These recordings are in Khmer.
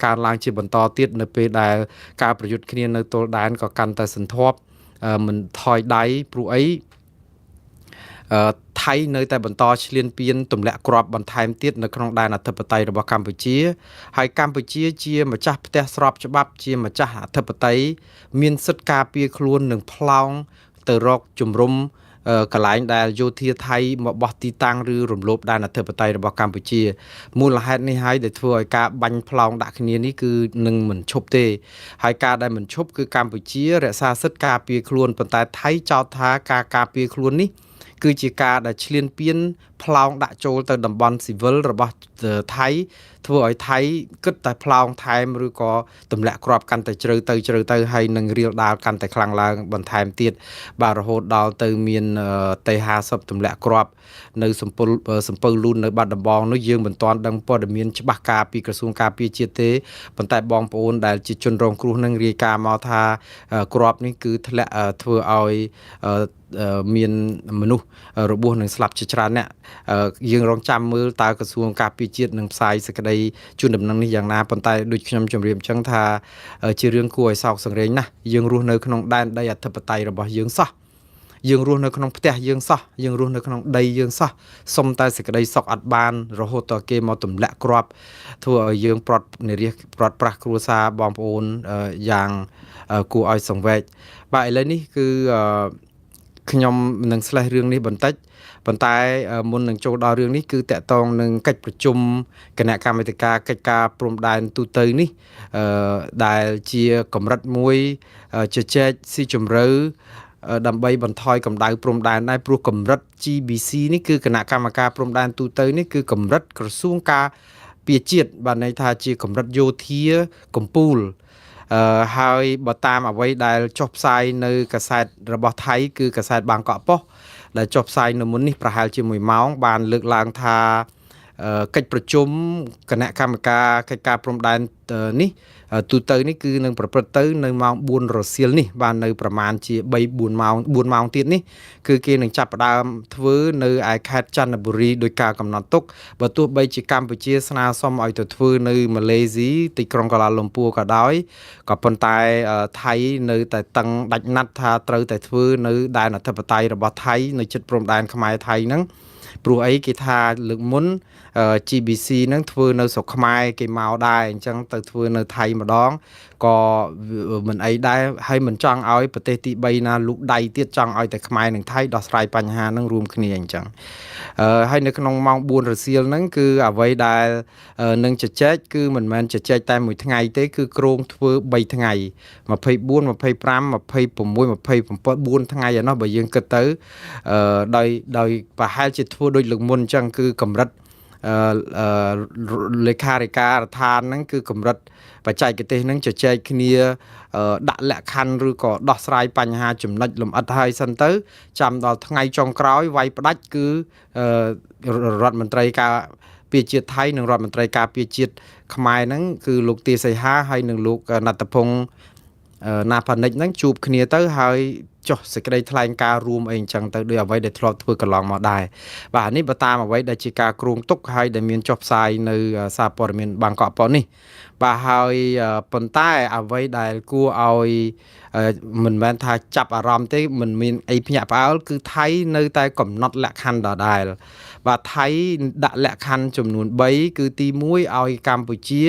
ការឡើងជាបន្តទៀតនៅពេលដែលការប្រយុទ្ធគ្នានៅទល់ដែនក៏កាន់តែសន្ធាប់មិនថយដៃព្រោះអីថៃនៅតែបន្តឈ្លានពានទម្លាក់គ្រាប់បន្ថែមទៀតនៅក្នុងដែនអធិបតេយ្យរបស់កម្ពុជាហើយកម្ពុជាជាម្ចាស់ផ្ទះស្របច្បាប់ជាម្ចាស់អធិបតេយ្យមានសិទ្ធិការពារខ្លួននិងប្លង់ទៅរកជំរុំកន្លែងដែលយោធាថៃមកបោះទីតាំងឬរំលោភដែនអធិបតេយ្យរបស់កម្ពុជាមូលហេតុនេះហើយដែលធ្វើឲ្យការបាញ់ប្លង់ដាក់គ្នានេះគឺនឹងមិនឈប់ទេហើយការដែលមិនឈប់គឺកម្ពុជារក្សាសិទ្ធិការពារខ្លួនប៉ុន្តែថៃចោទថាការការពារខ្លួននេះគឺជាការដែលឈ្លានពានប្លង់ដាក់ចូលទៅតំបន់ស៊ីវិលរបស់ថៃធ្វើឲ្យថៃគិតតែប្លង់ថែមឬក៏ទម្លាក់គ្រាប់កាន់តែជ្រៅទៅហើយនឹងរៀលដាលកាន់តែខ្លាំងឡើងបន្ថែមទៀតបាទរហូតដល់ទៅមានតេ50ទម្លាក់គ្រាប់នៅសំពៅលូននៅបាត់ដំបងនោះយើងមិនទាន់ដឹងព័ត៌មានច្បាស់ការពីក្រសួងការពារជាតិទេប៉ុន្តែបងប្អូនដែលជាជនរងគ្រោះនឹងរាយការណ៍មកថាគ្រាប់នេះគឺធ្លាក់ធ្វើឲ្យមានមនុស្សរបួសនិងស្លាប់ជាច្រើនអ្នកយើងរងចាំមើលតើក្រសួងការពារជាតិនឹងផ្សាយសេចក្តីជូនដំណឹងនេះយ៉ាងណាប៉ុន្តែដូចខ្ញុំជម្រាបអញ្ចឹងថាជារឿងគួរឲ្យសោកសង្រេងណាស់យើងរស់នៅក្នុងដែនដីអធិបតេយ្យរបស់យើងសោះយើងរស់នៅក្នុងផ្ទះយើងសោះយើងរស់នៅក្នុងដីយើងសោះសុំតែសេចក្តីសុខអត់បានរហូតដល់គេមកទម្លាក់គ្រាប់ធ្វើឲ្យយើងប្រត់ប្រាស់គ្រួសារបងប្អូនយ៉ាងគួរឲ្យសង្វេគបាទឥឡូវនេះគឺខ្ញុំនឹងស្លេះរឿងនេះបន្តិចប៉ុន្តែមុននឹងចូលដល់រឿងនេះគឺតកតងនឹងកិច្ចប្រជុំគណៈកម្មាធិការកិច្ចការព្រំដែនទូទៅនេះដែលជាកម្រិតមួយជជែកស៊ីជម្រៅដើម្បីបន្ថយកម្ដៅព្រំដែនដែរព្រោះកម្រិត GBC នេះគឺគណៈកម្មការព្រំដែនទូទៅនេះគឺកម្រិតក្រសួងការពារជាតិបានន័យថាជាកម្រិតយោធាកម្ពុជាហើយបើតាមអ្វីដែលចុះផ្សាយនៅកាសែតរបស់ថៃគឺកាសែតបាងកក់ប៉ុស្តិ៍ដែលចុះផ្សាយនៅមុននេះប្រហែលជា1ម៉ោងបានលើកឡើងថាកិច្ចប្រជុំគណៈកម្មការកិច្ចការព្រំដែននេះទូទៅនេះគឺនឹងប្រព្រឹត្តទៅនៅម៉ោង4រសៀលនេះបាននៅប្រមាណជា3-4ម៉ោងទៀតនេះគឺគេនឹងចាប់ផ្ដើមធ្វើនៅឯខេត្តចន្ទបុរីដោយការកំណត់ទុកបើទោះបីជាកម្ពុជាស្នើសុំឲ្យទៅធ្វើនៅម៉ាឡេស៊ីទីក្រុងកាឡាលំពួរក៏ដោយក៏ប៉ុន្តែថៃនៅតែតឹងដាច់ណាត់ថាត្រូវតែធ្វើនៅដែនអធិបតេយ្យរបស់ថៃនៅជិតព្រំដែនខ្មែរថៃហ្នឹងព្រោះអីគេថាលើកមុនGBC ហ្នឹងធ្វើនៅស្រុកខ្មែរគេមកដែរអញ្ចឹងទៅធ្វើនៅថៃម្ដងក៏មិនអីដែរហើយមិនចង់ឲ្យប្រទេសទី3ណាលូកដៃទៀតចង់ឲ្យតែខ្មែរនិងថៃដោះស្រាយបញ្ហាហ្នឹងរួមគ្នាអញ្ចឹងហើយនៅក្នុងម៉ោង4រសៀលហ្នឹងគឺអ្វីដែលនឹងជជែកគឺមិនមែនជជែកតែមួយថ្ងៃទេគឺគ្រោងធ្វើ3ថ្ងៃ24 25 26 27 4ថ្ងៃឯណោះបើយើងគិតទៅដោយប្រហែលជាធ្វើដូចលើកមុនអញ្ចឹងគឺកម្រិតលេខាធិការដ្ឋានហ្នឹងគឺកម្រិតបច្ចេកទេសហ្នឹងជជែកគ្នាដាក់លក្ខខណ្ឌឬក៏ដោះស្រាយបញ្ហាចំណុចលម្អិតហើយសិនទៅចាំដល់ថ្ងៃចុងក្រោយវាយផ្ដាច់គឺរដ្ឋមន្ត្រីការពារជាតិថៃនិងរដ្ឋមន្ត្រីការពារជាតិខ្មែរហ្នឹងគឺលោកទាសីហាហើយនិងលោកណត្តភងណាផានិចហ្នឹងជួបគ្នាទៅហើយចុះសេចក្តីថ្លែងការណ៍រួមអីអញ្ចឹងទៅដោយអ្វីដែលធ្លាប់ធ្វើកន្លងមកដែរបាទនេះបើតាមអ្វីដែលជាការគ្រោងទុកហើយដែលមានចុះផ្សាយនៅសារព័ត៌មានបាងកក់ប៉ុស្តិ៍នេះបាទហើយប៉ុន្តែអ្វីដែលគួរឲ្យមិនមែនថាចាប់អារម្មណ៍ទេមិនមានអីភ្ញាក់ផ្អើលគឺថៃនៅតែកំណត់លក្ខខណ្ឌដដែលបាទថៃដាក់លក្ខខណ្ឌចំនួន3គឺទី1ឲ្យកម្ពុជា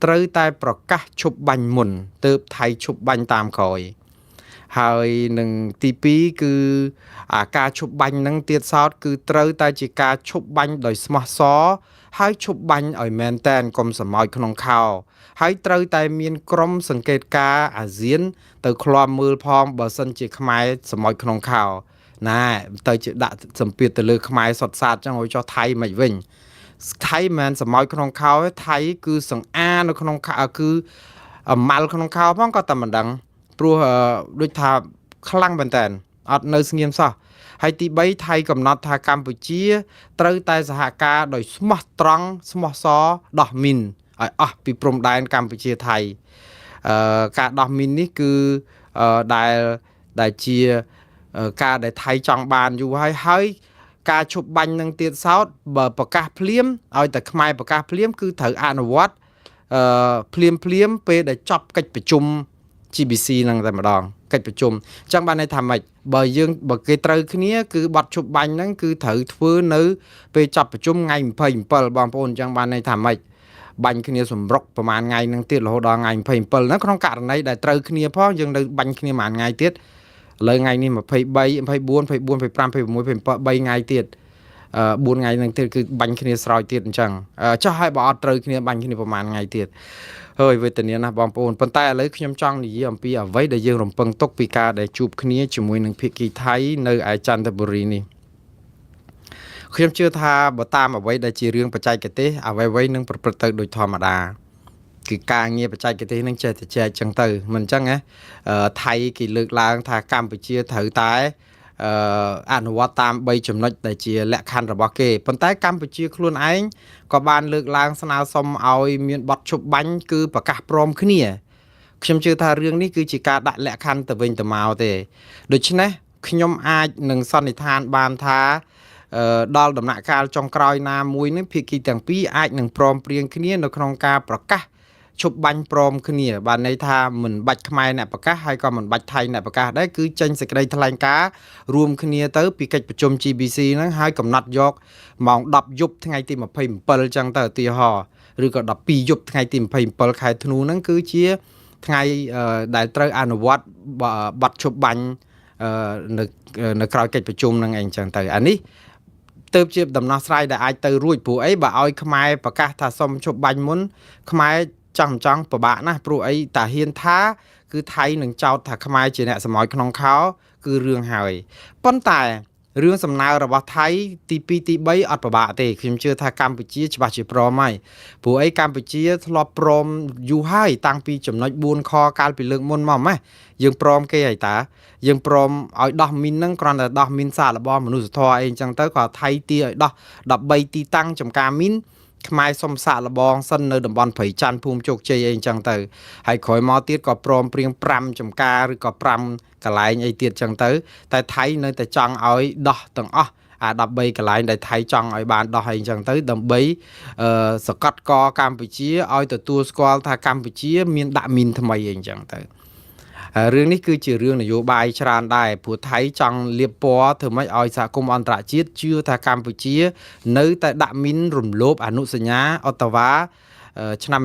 ត្រូវតែប្រកាសឈប់បាញ់មុនទើបថៃឈប់បាញ់តាមក្រោយហើយនឹងទី2គឺការឈប់បាញ់នឹងទៀតសោតគឺត្រូវតែជាការឈប់បាញ់ដោយស្មោះសរហើយឈប់បាញ់ឲ្យមែនតែនកុំសម្ោចក្នុងខោហើយត្រូវតែមានក្រុមសង្កេតការអាស៊ានទៅឃ្លាំមើលផងបើសិនជាខ្មែរសម្ោចក្នុងខោណាទៅជាដាក់សម្ពាធទៅលើខ្មែរសុតសាតចឹងឲ្យចុះថៃមិនវិញថៃមិនសម្ោចក្នុងខោទេថៃគឺសង្អានៅក្នុងខោគឺម៉ាល់ក្នុងខោផងក៏តែមិនដឹងព្រោះដូចថាខ្លាំងមែនតើអត់នៅស្ងៀមសោះហើយទី3ថៃកំណត់ថាកម្ពុជាត្រូវតែសហការដោយស្មោះត្រង់ស្មោះសរដោះមីនឲ្យអស់ពីព្រំដែនកម្ពុជាថៃការដោះមីននេះគឺដែលជាការដែលថៃចង់បានយូរហើយការឈប់បាញ់នឹងទៀតសោតបើប្រកាសភ្លាមឲ្យតែខ្មែរប្រកាសភ្លាមគឺត្រូវអនុវត្ត ភ្លាមពេលដែលចប់កិច្ចប្រជុំ GBC ហ្នឹងតែម្ដងកិច្ចប្រជុំអញ្ចឹងបានន័យថាម៉េចបើគេត្រូវគ្នាគឺបត់ជប់បាញ់ហ្នឹងគឺត្រូវធ្វើនៅពេលចប់ប្រជុំថ្ងៃ27បងប្អូនអញ្ចឹងបានន័យថាម៉េចបាញ់គ្នាសម្រុកប្រហែលថ្ងៃហ្នឹងទៀតរហូតដល់ថ្ងៃ27ហ្នឹងក្នុងករណីដែលត្រូវគ្នាផងយើងនៅបាញ់គ្នាប្រហែលថ្ងៃទៀតឥឡូវថ្ងៃនេះ23 24 25 26 27 3ថ្ងៃទៀត4ថ្ងៃហ្នឹងទៀតគឺបាញ់គ្នាស្រោចទៀតអញ្ចឹងចុះឲ្យបើអត់ត្រូវគ្នាបាញ់គ្នាប្រហែលថ្ងៃទៀតហើយវេទនាណាស់បងប្អូនប៉ុន្តែឥឡូវខ្ញុំចង់និយាយអំពីអ្វីដែលយើងរំពឹងទុកពីការដែលជួបគ្នាជាមួយនឹងភាគីថៃនៅឯចន្ទបុរីនេះខ្ញុំជឿថាបើតាមអ្វីដែលជារឿងបច្ចេកទេសអ្វីៗនឹងប្រព្រឹត្តទៅដូចធម្មតាគឺការងារបច្ចេកទេសនឹងចេះតែចែកចឹងទៅមិនអញ្ចឹងណាថៃគេលើកឡើងថាកម្ពុជាត្រូវតែអនុវត្តតាម3ចំណុចដែលជាលក្ខខណ្ឌរបស់គេប៉ុន្តែកម្ពុជាខ្លួនឯងក៏បានលើកឡើងស្នើសុំឲ្យមានបទឈប់បាញ់គឺប្រកាសព្រមគ្នាខ្ញុំជឿថារឿងនេះគឺជាការដាក់លក្ខខណ្ឌទៅវិញទៅមកទេដូច្នេះខ្ញុំអាចនឹងសន្និដ្ឋានបានថាដល់ដំណាក់កាលចុងក្រោយណាមួយនេះភាគីទាំងពីរអាចនឹងព្រមព្រៀងគ្នានៅក្នុងការប្រកាសឈប់បាញ់ព្រមគ្នាបានន័យថាមិនបាច់ខ្មែរអ្នកប្រកាសហើយក៏មិនបាច់ថៃអ្នកប្រកាសដែរគឺចេញសេចក្តីថ្លែងការណ៍រួមគ្នាទៅពីកិច្ចប្រជុំ GBC ហ្នឹងហើយកំណត់យកម៉ោង10យប់ថ្ងៃទី27ចឹងទៅឧទាហរណ៍ឬក៏12យប់ថ្ងៃទី27ខែធ្នូហ្នឹងគឺជាថ្ងៃដែលត្រូវអនុវត្តបទឈប់បាញ់នៅក្រៅកិច្ចប្រជុំហ្នឹងឯងចឹងទៅអានេះទៅជាដំណោះស្រាយដែលអាចទៅរួចព្រោះអីបើឲ្យខ្មែរប្រកាសថាសុំឈប់បាញ់មុនខ្មែរចង់ពិបាកណាស់ព្រោះអីតាហ៊ានថាគឺថៃនឹងចោទថាខ្មែរជាអ្នកសម្អោចក្នុងខោគឺរឿងហើយប៉ុន្តែរឿងសំណើរបស់ថៃទី2ទី3អត់ពិបាកទេខ្ញុំជឿថាកម្ពុជាច្បាស់ជាព្រមហើយព្រោះអីកម្ពុជាធ្លាប់ព្រមយូរហើយតាំងពីចំណុច4ខកាលពីលើកមុនមកម៉េះយើងព្រមគេហើយតាយើងព្រមឲ្យដោះមីនហ្នឹងគ្រាន់តែដោះមីនសាកល្បងមនុស្សធម៌អីអញ្ចឹងទៅក៏ថៃទាឲ្យដោះ13ទីតាំងចំការមីនខ្មែរសុំសាកល្បងសិននៅតំបន់ព្រៃច័ន្ទភូមិជោគជ័យអីអញ្ចឹងទៅហើយក្រោយមកទៀតក៏ព្រមព្រៀង5ចំការឬក៏5កន្លែងអីទៀតអញ្ចឹងទៅតែថៃនៅតែចង់ឲ្យដោះទាំងអស់អា13កន្លែងដែលថៃចង់ឲ្យបានដោះអីអញ្ចឹងទៅដើម្បីសកាត់កកម្ពុជាឲ្យទទួលស្គាល់ថាកម្ពុជាមានដាក់មីនថ្មីអីអញ្ចឹងទៅរឿងនេះគឺជារឿងនយោបាយច្រើនដែរព្រោះថៃចង់លាបពណ៌ធ្វើម៉េចឲ្យសហគមន៍អន្តរជាតិជឿថាកម្ពុជានៅតែដាក់មីនរំលោភអនុសញ្ញាអូតាវ៉ាឆ្នាំ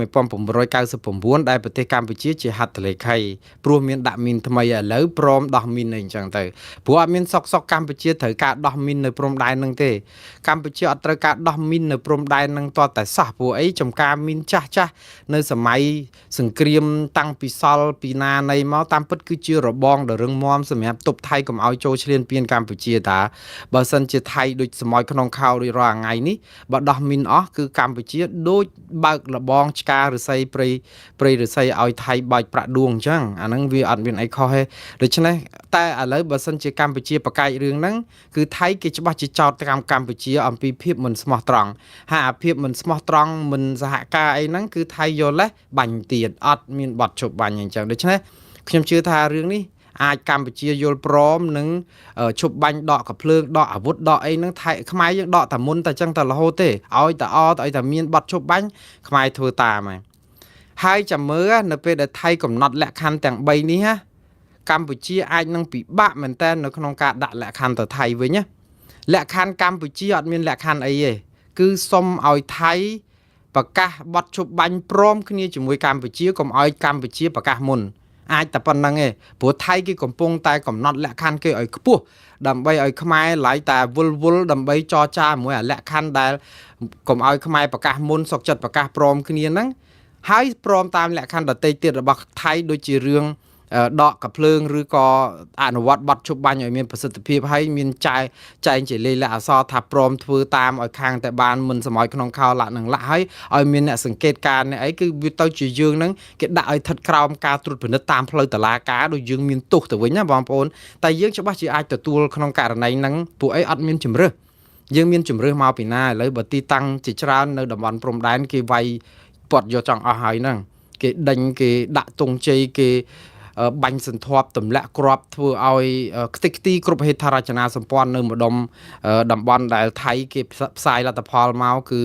1999ដែលប្រទេសកម្ពុជាជាហត្ថលេខីព្រោះមានដាក់មីនថ្មីឥឡូវព្រមដោះមីនអីចឹងទៅព្រោះអត់មានសុកកម្ពុជាត្រូវការដោះមីននៅព្រំដែនហ្នឹងទេកម្ពុជាអត់ត្រូវការដោះមីននៅព្រំដែនហ្នឹងតតែសោះព្រោះអីចំការមីនចាស់នៅសម័យសង្គ្រាមតាំងពីសល់ពីណានៃមកតាមពិតគឺជារបងដ៏រឹងមាំសម្រាប់ទប់ថៃកុំឲ្យចូលឈ្លានពានកម្ពុជាតាបើសិនជាថៃដូចសម័យក្នុងខោដូចរាល់ថ្ងៃនេះបើដោះមីនអស់គឺកម្ពុជាដូចបើកបងឆ្ការឫស្សីព្រៃឫស្សីឲ្យថៃបាច់ប្រាក់ដួងអញ្ចឹងអាហ្នឹងវាអត់មានអីខុសទេដូច្នេះតែឥឡូវបើសិនជាកម្ពុជាប្រកែករឿងហ្នឹងគឺថៃគេច្បាស់ជាចោទកម្ពុជាអំពីភាពមិនស្មោះត្រង់ហើយអាភាពមិនស្មោះត្រង់មិនសហការអីហ្នឹងគឺថៃយកលេសបាញ់ទៀតអត់មានបទជប់បាញ់អញ្ចឹងដូច្នេះខ្ញុំជឿថារឿងនេះអាចកម្ពុជាយល់ព្រមនឹងឈប់បាញ់ដកកភ្លើងដកអាវុធដកអីហ្នឹងថៃខ្មែរយើងដកតែមុនតែចឹងតែរហូតទេឲ្យតែឲ្យតែមានបទឈប់បាញ់ខ្មែរធ្វើតាមហើយចាំមើលនៅពេលដែលថៃកំណត់លក្ខខណ្ឌទាំង3នេះកម្ពុជាអាចនឹងពិបាកមែនតើនៅក្នុងការដាក់លក្ខខណ្ឌទៅថៃវិញណាលក្ខខណ្ឌកម្ពុជាអត់មានលក្ខខណ្ឌអីទេគឺសុំឲ្យថៃប្រកាសបទឈប់បាញ់ព្រមគ្នាជាមួយកម្ពុជាកុំឲ្យកម្ពុជាប្រកាសមុនអាចតែប៉ុណ្្នឹងឯងព្រោះថៃគេកំពុងតែកំណត់លក្ខខណ្ឌគេឲ្យខ្ពស់ដើម្បីឲ្យខ្មែរឡៃតែវល់ដើម្បីចរចាជាមួយអាលក្ខខណ្ឌដែលកុំឲ្យខ្មែរប្រកាសមុនសុកចិត្តប្រកាសព្រមគ្នាហ្នឹងហើយព្រមតាមលក្ខខណ្ឌដទៃទៀតរបស់ថៃដូចជារឿងដកកភ្លើងឬក៏អនុវត្តបទជប់បាញ់ឲ្យមានប្រសិទ្ធភាពហើយមានចែងជាលេខលក្ខអក្សរថាព្រមធ្វើតាមឲ្យខាងតែបានមិនសម័យក្នុងខោលក្ខនឹងលក្ខហើយឲ្យមានអ្នកសង្កេតការណ៍នេះអីគឺវាទៅជាយើងហ្នឹងគេដាក់ឲ្យស្ថិតក្រោមការត្រួតពិនិត្យតាមផ្លូវតុលាការដូចយើងមានទោសទៅវិញណាបងប្អូនតែយើងច្បាស់ជាអាចទទួលក្នុងករណីហ្នឹងពួកអីអត់មានជំរឿសយើងមានជំរឿសមកពីណាឥឡូវបើទីតាំងជាច្រើននៅតំបន់ព្រំដែនគេវាយពាត់យកចង់អស់ហើយហ្នឹងគេដេញគេដាក់ទងជ័យគេ បាញ់សន្ធាប់ទម្លាក់គ្រាប់ធ្វើឲ្យខ្ទេចខ្ទីគ្រប់ហេដ្ឋារចនាសម្ព័ន្ធនៅម្ដុំតំបន់ដែលថៃគេផ្សាយលទ្ធផលមកគឺ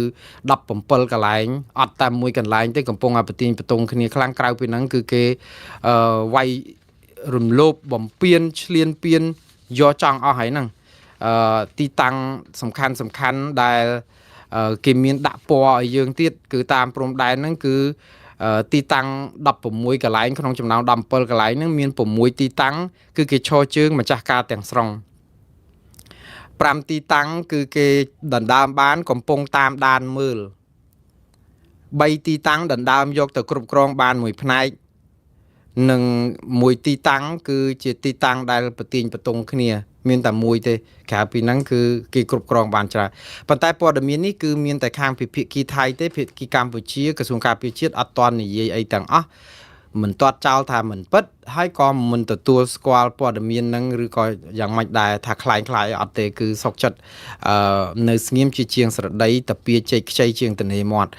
17កន្លែងអត់តែមួយកន្លែងទេកំពុងតែប្រទីងបន្ទងគ្នាខ្លាំងក្រៅពីហ្នឹងគឺគេវាយរំលោភបំពានឈ្លានពានយកចង់អស់ហើយហ្នឹងទីតាំងសំខាន់ដែលគេមានដាក់ពណ៌ឲ្យយើងទៀតគឺតាមព្រំដែនហ្នឹងគឺទីតាំង16កន្លែងក្នុងចំណោម17កន្លែងហ្នឹងមាន6ទីតាំងគឺគេឈរជើងម្ចាស់ការទាំងស្រុង5ទីតាំងគឺគេដណ្ដើមបានកំពុងតាមដានមើល3ទីតាំងដណ្ដើមយកទៅគ្រប់គ្រងបានមួយផ្នែកនិងមួយទីតាំងគឺជាទីតាំងដែលប្រទាញបន្ទងគ្នាមានតែមួយទេក្រៅពីហ្នឹងគឺគេគ្រប់គ្រងបានច្រើនប៉ុន្តែព័ត៌មាននេះគឺមានតែខាងពីភាគីថៃទេភាគីកម្ពុជាក្រសួងការពារជាតិអត់ទាន់និយាយអីទាំងអស់មិនទាត់ចោលថាមិនពិតហើយក៏មិនទទួលស្គាល់ព័ត៌មានហ្នឹងឬក៏យ៉ាងម៉េចដែរថាคล้ายអត់ទេគឺសុកចិត្តនៅស្ងៀមជាជាងស្រដីតាពីជ័យខ្ចីជាងតនេមាត់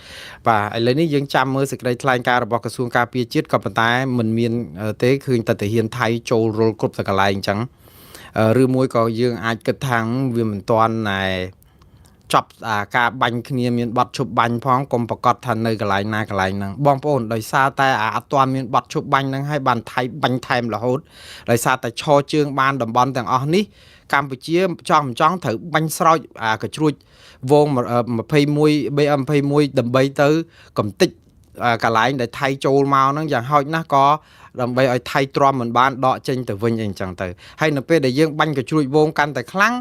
បាទឥឡូវនេះយើងចាំមើលសេចក្តីថ្លែងការណ៍របស់ក្រសួងការពារជាតិក៏ប៉ុន្តែមិនមានទេឃើញតែទាហានថៃចូលរលគ្រប់តែកន្លែងអញ្ចឹងឬមួយក៏យើងអាចគិតថាវាមិនទាន់តែចប់ការបាញ់គ្នាមានប័ណ្ណឈប់បាញ់ផងកុំប្រកាសថានៅកន្លែងណាកន្លែងហ្នឹងបងប្អូនដោយសារតែអត់ទាន់មានប័ណ្ណឈប់បាញ់ហ្នឹងហើយបានថៃបាញ់ថែមរហូតដោយសារតែឈរជើងបានតំបន់ទាំងអស់នេះកម្ពុជាចង់ត្រូវបាញ់ស្រោចកជ្រួចវង21 BM21 ដើម្បីទៅកំទេចកន្លែងដែលថៃចូលមកហ្នឹងយ៉ាងហោចណាស់ក៏ដើម្បីឲ្យថៃទ្រាំមិនបានដកចេញទៅវិញអីចឹងទៅហើយនៅពេលដែលយើងបាញ់កជ្រួចវងកាន់តែខ្លាំង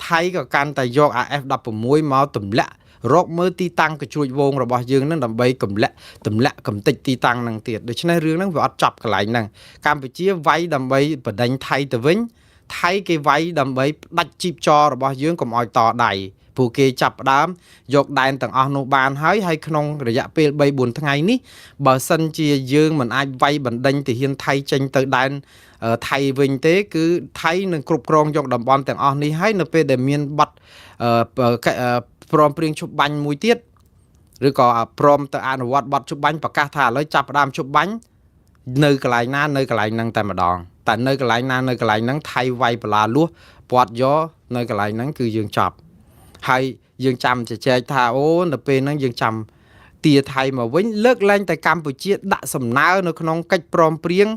ថៃក៏កាន់តែយក AF16 មកទម្លាក់រកមើលទីតាំងកជ្រួចវងរបស់យើងនឹងដើម្បីទម្លាក់កំទេចទីតាំងនឹងទៀតដូច្នេះរឿងហ្នឹងវាអត់ចប់កន្លែងហ្នឹងកម្ពុជាវាយដើម្បីបដិញថៃទៅវិញថៃគេវាយដើម្បីផ្ដាច់ជីពចររបស់យើងកុំឲ្យតដៃព្រោះគេចាប់ផ្ដើមយកដែនទាំងអស់នោះបានហើយក្នុងរយៈពេល 3-4 ថ្ងៃនេះបើសិនជាយើងមិនអាចវាយបណ្ដេញទាហានថៃចេញទៅដែនថៃវិញទេគឺថៃនឹងគ្រប់គ្រងយកតំបន់ទាំងអស់នេះហើយនៅពេលដែលមានប័ណ្ណព្រមព្រៀងឈប់បាញ់មួយទៀតឬក៏ព្រមទៅអនុវត្តប័ណ្ណឈប់បាញ់ប្រកាសថាឥឡូវចាប់ផ្ដើមឈប់បាញ់នៅកន្លែងណានៅកន្លែងហ្នឹងតែម្ដងតែនៅកន្លែងណានៅកន្លែងហ្នឹងថៃវាយបលាលួសពាត់យកនៅកន្លែងហ្នឹងគឺយើងចប់ហើយយើងចាំជជែកថាអូនៅពេលហ្នឹងយើងចាំទាថៃមកវិញលើកលែងតែកម្ពុជាដាក់សំណើនៅក្នុងកិច្ចព្រមព្រៀង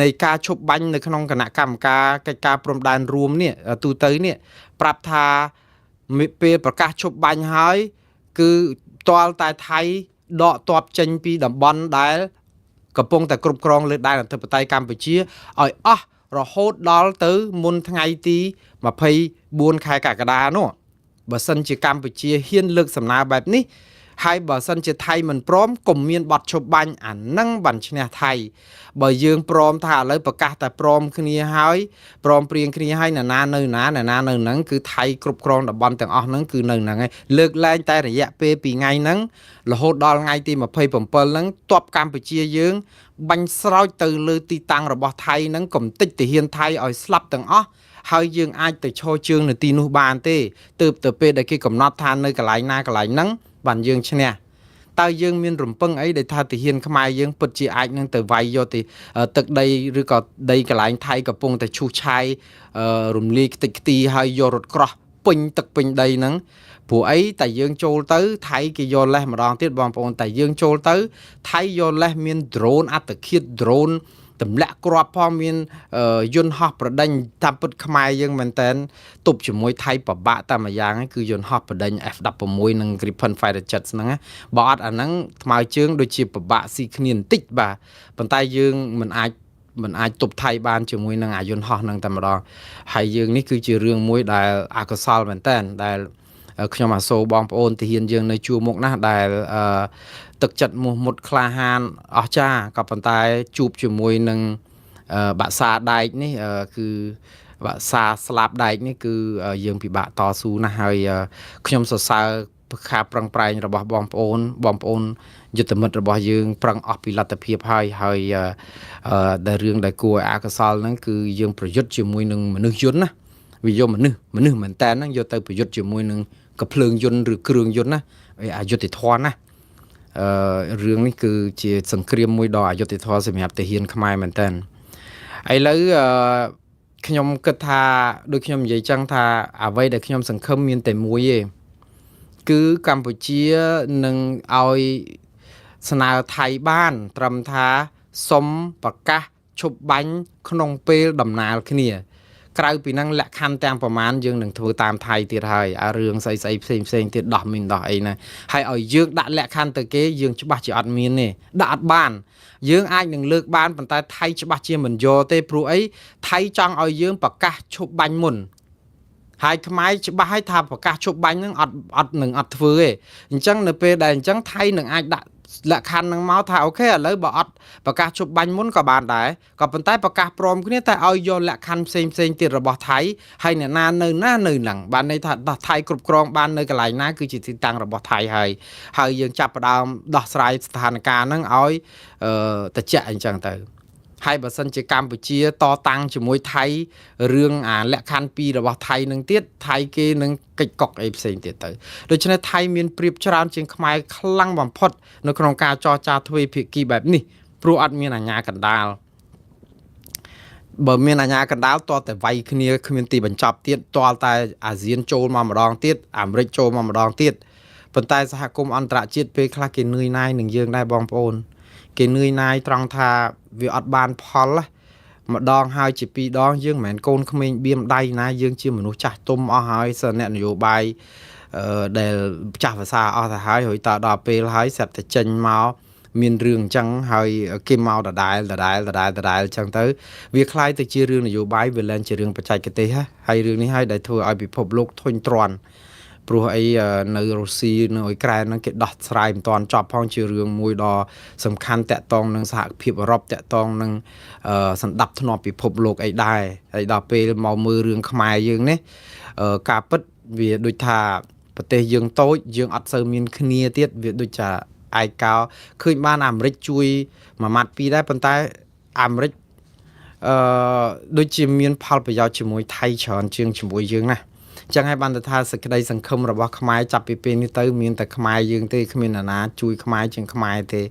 នៃការឈប់បាញ់នៅក្នុងគណៈកម្មការកិច្ចការព្រំដែនរួមនេះទូទៅនេះប្រាប់ថាពេលប្រកាសឈប់បាញ់ហើយគឺផ្ទាល់តែថៃដកទ័ពចេញពីតំបន់ដែលកំពុងតែគ្រប់គ្រងលើដែនអធិបតេយ្យកម្ពុជាឲ្យអស់រហូតដល់ទៅមុនថ្ងៃទី24ខែកក្កដានោះបើសិនជាកម្ពុជាហ៊ានលើកសំណើបែបនេះហើយបើសិនជាថៃមិនព្រមកុំមានប័ណ្ណឈប់បាញ់អានឹងបានឈ្នះថៃបើយើងព្រមថាឥឡូវប្រកាសតែព្រមគ្នាហើយព្រមព្រៀងគ្នាហើយណានៅហ្នឹងគឺថៃគ្រប់គ្រងតំបន់ទាំងអស់ហ្នឹងគឺនៅហ្នឹងហើយលើកលែងតែរយៈពេល2ថ្ងៃហ្នឹងរហូតដល់ថ្ងៃទី27ហ្នឹងទ័ពកម្ពុជាយើងបាញ់ស្រោចទៅលើទីតាំងរបស់ថៃហ្នឹងកំទេចទាហានថៃឲ្យស្លាប់ទាំងអស់ហើយយើងអាចទៅឈរជើងនៅទីនោះបានទេទើបទៅពេលដែលគេកំណត់ថានៅកន្លែងណាកន្លែងហ្នឹងបានយើងឈ្នះតើយើងមានរំពឹងអីដែលថាទាហានខ្មែរយើងពិតជាអាចនឹងទៅវាយយកទីទឹកដីឬក៏ដីកន្លែងថៃកំពុងតែឈូសឆាយរំលាយខ្ទេចខ្ទីហើយយករថក្រោះពេញទឹកពេញដីហ្នឹងព្រោះអីតែយើងចូលទៅថៃគេយកលេសម្ដងទៀតបងប្អូនតែយើងចូលទៅថៃយកលេសមាន drone អត្តឃាត drone ទម្លាក់គ្រាប់ផងមានយន្តហោះប្រដេញតាមពិតខ្មែរយើងមែនតើទប់ជាមួយថៃប្របាក់តែម្យ៉ាងគឺយន្តហោះប្រដេញ F16 និង Gripen Fighter Jets ហ្នឹងបើអត់អាហ្នឹងថ្មើរជើងដូចជាប្របាក់ស៊ីគ្នាបន្តិចបាទប៉ុន្តែយើងមិនអាចទប់ថៃបានជាមួយនឹងអាយន្តហោះហ្នឹងតែម្ដងហើយយើងនេះគឺជារឿងមួយដែលអកុសលមែនតើដែលខ្ញុំអាសូរបងប្អូនទាហានយើងនៅជួរមុខណាស់ដែលទឹកចិត្តមោះមុតក្លាហានអស្ចារ្យក៏ប៉ុន្តែជួបជាមួយនឹងបាក់សាដែកនេះគឺបាក់សាស្លាប់ដែកនេះគឺយើងពិបាកតស៊ូណាស់ហើយខ្ញុំសរសើរការប្រឹងប្រែងរបស់បងប្អូនយុទ្ធមិត្តរបស់យើងប្រឹងអស់ពីលទ្ធភាពហើយដែលរឿងដែលគួរឲ្យអកុសលហ្នឹងគឺយើងប្រយុទ្ធជាមួយនឹងមនុស្សយន្តណាវាយកមនុស្សមែនតើហ្នឹងយកទៅប្រយុទ្ធជាមួយនឹងកភ្លើងយន្តឬគ្រឿងយន្តណាអយុត្តិធម៌ណារឿងនេះគឺជាសង្គ្រាមមួយដ៏អយុត្តិធម៌សម្រាប់ទាហានខ្មែរមែនតើ ឥឡូវខ្ញុំគិតថាដូចខ្ញុំនិយាយចឹងថាអ្វីដែលខ្ញុំសង្ឃឹមមានតែមួយទេគឺកម្ពុជានឹងឲ្យស្នើថៃបានត្រឹមថាសុំប្រកាសឈប់បាញ់ក្នុងពេលដំណើរគ្នាក្រៅពីហ្នឹងលក្ខខណ្ឌទាំងប្រមាណយើងនឹងធ្វើតាមថៃទៀតហើយអារឿងស្អីផ្សេងទៀតដោះមានដោះអីណាហើយឲ្យយើងដាក់លក្ខខណ្ឌទៅគេយើងច្បាស់ជាអត់មានទេដាក់អត់បានយើងអាចនឹងលើកបានប៉ុន្តែថៃច្បាស់ជាមិនយកទេព្រោះអីថៃចង់ឲ្យយើងប្រកាសឈប់បាញ់មុនហើយខ្មែរច្បាស់ឲ្យថាប្រកាសឈប់បាញ់ហ្នឹងអត់ធ្វើទេអញ្ចឹងនៅពេលដែលអញ្ចឹងថៃនឹងអាចដាក់លក្ខខណ្ឌនឹងមកថាអូខេឥឡូវបើអត់ប្រកាសជប់បាញ់មុនក៏បានដែរក៏ប៉ុន្តែប្រកាសព្រមគ្នាតែឲ្យយកលក្ខខណ្ឌផ្សេងទៀតរបស់ថៃហើយអ្នកណានៅហ្នឹងបានន័យថាដោះថៃគ្រប់គ្រងបាននៅកន្លែងណាគឺជាទីតាំងរបស់ថៃហើយយើងចាប់ផ្ដើមដោះស្រាយស្ថានភាពហ្នឹងឲ្យត្រជាក់អញ្ចឹងទៅហើយបើសិនជាកម្ពុជាតតាំងជាមួយថៃរឿងអាលក្ខខណ្ឌ2របស់ថៃនឹងទៀតថៃគេនឹងកិច្ចកុកអីផ្សេងទៀតទៅដូច្នេះថៃមានប្រៀបច្រើនជាងខ្មែរខ្លាំងបំផុតនៅក្នុងការចរចាទ្វេភាគីបែបនេះព្រោះអត់មានអាញាកណ្ដាលបើមានអាញាកណ្ដាលតតែវាយគ្នាគ្មានទីបញ្ចប់ទៀតតតែអាស៊ានចូលមកម្ដងទៀតអាមេរិកចូលមកម្ដងទៀតប៉ុន្តែសហគមន៍អន្តរជាតិពេលខ្លះគេនឿយណាយនឹងយើងដែរបងប្អូនគេនឿយណាយត្រង់ថាវាអត់បានផលម្ដងហើយជាពីរដងយើងមិនមែនកូនក្មេងបៀមដៃណាយើងជាមនុស្សចាស់ទុំអស់ហើយសិនអ្នកនយោបាយដែលចាស់ភាសាអស់ទៅហើយរួចតដល់ពេលហើយស្រាប់តែចេញមកមានរឿងអញ្ចឹងហើយគេមកដដែលអញ្ចឹងទៅវាคล้ายទៅជារឿងនយោបាយវាលែងជារឿងបច្ចេកទេសហើយរឿងនេះហើយដែលធ្វើឲ្យពិភពលោកធុញទ្រាន់ព្រោះអីនៅរុស្ស៊ីនៅអ៊ុយក្រែនហ្នឹងគេដោះស្រាយមិនទាន់ចប់ផងជារឿងមួយដ៏សំខាន់តាក់ទងនឹងសហភាពអឺរ៉ុបតាក់ទងនឹងសម្ដាប់ធ្នាប់ពិភពលោកអីដែរហើយដល់ពេលមកមើលរឿងខ្មែរយើងនេះការពិតវាដូចថាប្រទេសយើងតូចយើងអត់សូវមានគ្នាទៀតវាដូចថាឯកោឃើញបានអាមេរិកជួយមួយម៉ាត់ពីរដែរប៉ុន្តែអាមេរិកដូចជាមានផលប្រយោជន៍ជាមួយថៃច្រើនជាងជាមួយយើងណាចឹងហើយបានទៅថាសេចក្តីសង្ឃឹមរបស់ខ្មែរចាប់ពីពេលនេះទៅមានតែខ្មែរយើងទេគ្មានអ្នកណាជួយខ្មែរជាងខ្មែរទេ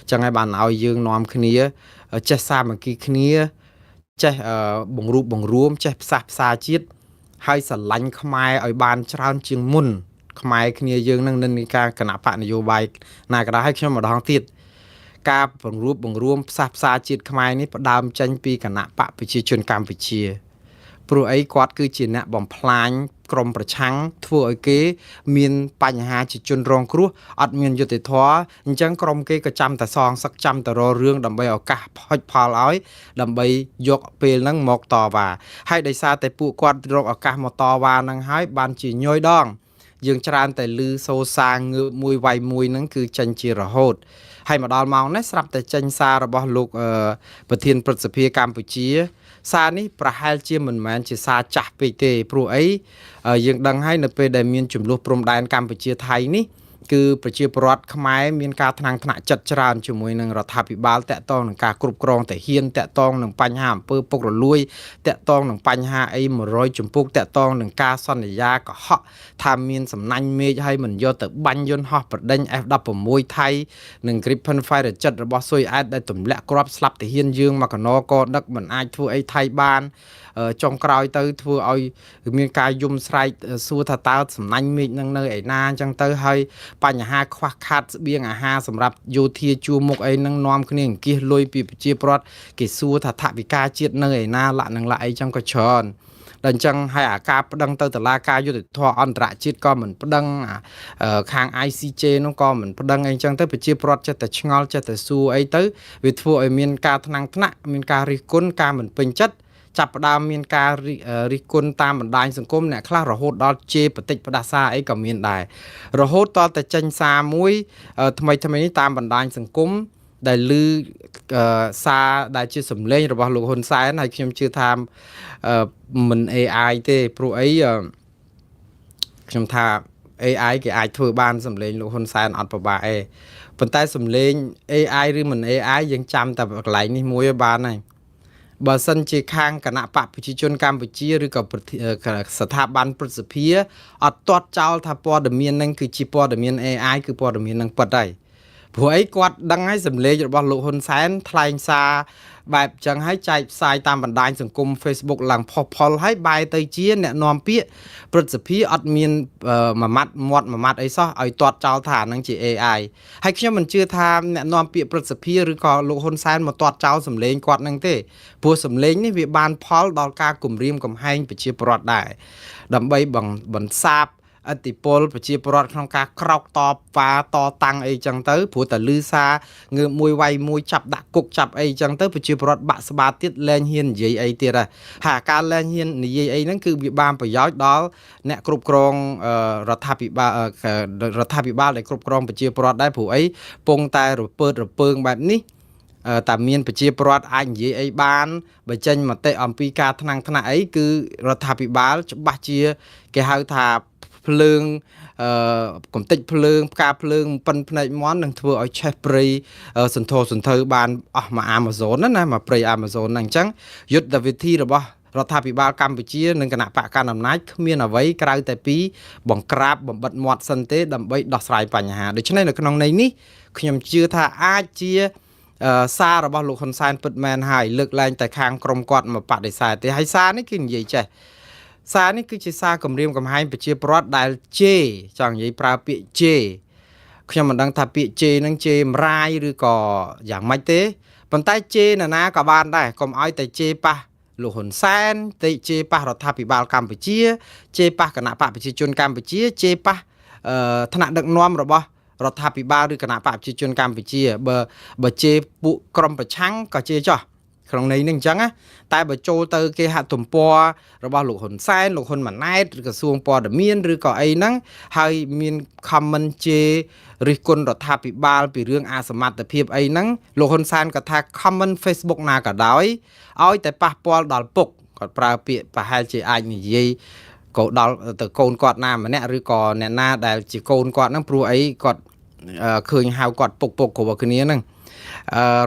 ចឹងហើយបានឲ្យយើងនាំគ្នាចេះសាមគ្គីគ្នាចេះបង្រួបបង្រួមចេះផ្សះផ្សាជាតិហើយស្រឡាញ់ខ្មែរឲ្យបានច្រើនជាងមុនខ្មែរគ្នាយើងនឹងនិន្នាការគណៈបកនយោបាយណាក៏ដោយឲ្យខ្ញុំម្ដងទៀតការបង្រួបបង្រួមផ្សះផ្សាជាតិខ្មែរនេះផ្ដើមចេញពីគណៈបកប្រជាជនកម្ពុជាព្រោះអីគាត់គឺជាអ្នកបំផ្លាញក្រមប្រឆាំងធ្វើឲ្យគេមានបញ្ហាជាជនរងគ្រោះអត់មានយុត្តិធម៌អញ្ចឹងក្រមគេក៏ចាំតែសងសឹកចាំតែរករឿងដើម្បីឱកាសផុចផលឲ្យដើម្បីយកពេលហ្នឹងមកតវ៉ាហើយដោយសារតែពួកគាត់រកឱកាសមកតវ៉ាហ្នឹងហើយបានជាញយដងយើងច្រើនតែលឺសូសាងើបមួយវាយមួយហ្នឹងគឺចេញជារហូតហើយមកដល់ម៉ោងនេះស្រាប់តែចេញសាររបស់លោកប្រធានព្រឹទ្ធសភាកម្ពុជាសារនេះប្រហែលជាមិនមែនជាសារចាស់ពេកទេព្រោះអីយើងដឹងហើយនៅពេលដែលមានចំនួនព្រំដែនកម្ពុជាថៃនេះគឺប្រជាពលរដ្ឋខ្មែរមានការថ្នាក់ចិត្តច្រើនជាមួយនឹងរដ្ឋាភិបាលតាក់ទងនឹងការគ្រប់គ្រងទាហានតាក់ទងនឹងបញ្ហាអំពើពុករលួយតាក់ទងនឹងបញ្ហាអី100ជំពូកតាក់ទងនឹងការសន្យាកុហកថាមានសំណាញ់មេឃឲ្យមិនយកទៅបាញ់យន្តហោះប្រដេញ F16 ថៃនិង Gripen Fighter Jet របស់ស៊ុយអែតដែលទម្លាក់គ្រាប់ស្លាប់ទាហានយើងមកកណកដឹកមិនអាចធ្វើអីថៃបានចុងក្រោយទៅធ្វើឲ្យមានការយំស្រែកសួរថាតើសំណាញ់មេឃនឹងនៅឯណាអញ្ចឹងទៅហើយបញ្ហាខ្វះខាតស្បៀងអាហារសម្រាប់យោធាជួរមុខអីនឹងនាំគ្នាអង្គាសលុយពីប្រជាពលរដ្ឋគេសួរថាថវិកាជាតិនៅឯណាលាក់នឹងលាក់អីចឹងក៏ច្រើនដល់អញ្ចឹងហើយអាការប្តឹងទៅតុលាការយុត្តិធម៌អន្តរជាតិក៏មិនប្តឹងខាង ICJ នោះក៏មិនប្តឹងអីចឹងទៅប្រជាពលរដ្ឋចេះតែឆ្ងល់ចេះតែសួរអីទៅវាធ្វើឲ្យមានការថ្នាក់មានការរិះគន់ការមិនពេញចិត្តចាប់ផ្ដើមមានការរិះគន់តាមបណ្ដាញសង្គមអ្នកខ្លះរហូតដល់ជេរបតិចផ្ដាសាអីក៏មានដែររហូតតតែចេញសារមួយថ្មីនេះតាមបណ្ដាញសង្គមដែលឮសារដែលជាសម្លេងរបស់លោកហ៊ុនសែនហើយខ្ញុំជឿថាមិន AI ទេព្រោះអីខ្ញុំថា AI គេអាចធ្វើបានសម្លេងលោកហ៊ុនសែនអត់ពិបាកទេប៉ុន្តែសម្លេង AI ឬមិន AI យើងចាំតែកន្លែងនេះមួយបានហើយបើសិនជាខាងគណៈបកប្រជាជនកម្ពុជាឬក៏ស្ថាប័នព្រឹទ្ធសភាអត់ទាត់ចោលថាព័ត៌មាននឹងគឺជាព័ត៌មាន AI គឺព័ត៌មាននឹងពិតហើយ ព្រោះអីគាត់ដឹងហើយសម្លេងរបស់លោកហ៊ុនសែនថ្លែងសារបែបចឹងហើយចែកផ្សាយតាមបណ្ដាញសង្គម Facebook ឡើងផុសផុលហើយបែរទៅជាអ្នកនាំពាក្យព្រឹទ្ធសភាអត់មានមួយម៉ាត់អីសោះឲ្យទាត់ចោលថាហ្នឹងជា AI ហើយខ្ញុំមិនជឿថាអ្នកនាំពាក្យព្រឹទ្ធសភាឬក៏លោកហ៊ុនសែនមកទាត់ចោលសម្លេងគាត់ហ្នឹងទេព្រោះសម្លេងនេះវាបានផលដល់ការគំរាមកំហែងប្រជាពលរដ្ឋដែរដើម្បីបន្សាបអតិពលប្រជាពលរដ្ឋក្នុងការក្រោកតបវ៉ាតតាំងអីចឹងទៅព្រោះតែលឺសារងើបមួយវាយមួយចាប់ដាក់គុកចាប់អីចឹងទៅប្រជាពលរដ្ឋបាក់ស្បាទៀតលែងហ៊ាននិយាយអីទៀតហើយការលែងហ៊ាននិយាយអីហ្នឹងគឺវាបានប្រយោជន៍ដល់អ្នកគ្រប់គ្រងរដ្ឋាភិបាលដែលគ្រប់គ្រងប្រជាពលរដ្ឋដែរព្រោះអីពងតែរពើងបែបនេះតែមានប្រជាពលរដ្ឋអាចនិយាយអីបានបើចេញមតិអំពីការថ្នាក់អីគឺរដ្ឋាភិបាលច្បាស់ជាគេហៅថាភ្លើងកំតិចភ្លើងផ្កាភ្លើងប៉ិនភ្នែកមន់នឹងធ្វើឲ្យឆេះព្រៃសន្ធោសន្ធៅបានអស់មក Amazon ណាមកព្រៃ Amazon ហ្នឹងអញ្ចឹងយុទ្ធវិធីរបស់រដ្ឋាភិបាលកម្ពុជានិងគណៈបកកណ្ដាលអំណាចគ្មានអ្វីក្រៅតែពីបង្ក្រាបបំបិតមាត់សិនទេដើម្បីដោះស្រាយបញ្ហាដូច្នេះនៅក្នុងន័យនេះខ្ញុំជឿថាអាចជាសាររបស់លោកហ៊ុនសែនពិតមែនហើយលើកឡើងតែខាងក្រុមគាត់មកបដិសេធទេហើយសារនេះគឺនិយាយចេះសារនេះគឺជាសារគម្រាមកំហែងប្រជាពលរដ្ឋដែលជេរចង់និយាយប្រើពាក្យជេរខ្ញុំមិនដឹងថាពាក្យជេរនឹងជេរម្រាយឬក៏យ៉ាងម៉េចទេប៉ុន្តែជេរណាក៏បានដែរកុំឲ្យតែជេរប៉ះលោកហ៊ុនសែនទៅជេរប៉ះរដ្ឋាភិបាលកម្ពុជាជេរប៉ះគណៈបកប្រជាជនកម្ពុជាជេរប៉ះថ្នាក់ដឹកនាំរបស់រដ្ឋាភិបាលឬគណៈបកប្រជាជនកម្ពុជាបើជេរពួកក្រុមប្រឆាំងក៏ជេរចោះក្នុងន័យនេះអញ្ចឹងណាតែបើចូលទៅគេហទំព័ររបស់លោកហ៊ុនសែនលោកហ៊ុនម៉ាណែតឬក្រសួងព័ត៌មានឬក៏អីហ្នឹងហើយមាន comment ជេររិះគន់រដ្ឋាភិបាលពីរឿងអសមត្ថភាពអីហ្នឹងលោកហ៊ុនសែនក៏ថា comment Facebook ណាក៏ដោយឲ្យតែប៉ះពាល់ដល់ពុកគាត់ប្រើពាក្យប្រហែលជាអាចនិយាយក៏ដល់ទៅកូនគាត់ណាម្នាក់ឬក៏អ្នកណាដែលជាកូនគាត់ហ្នឹងព្រោះអីគាត់ឃើញហៅគាត់ពុកគ្រប់គ្នាហ្នឹង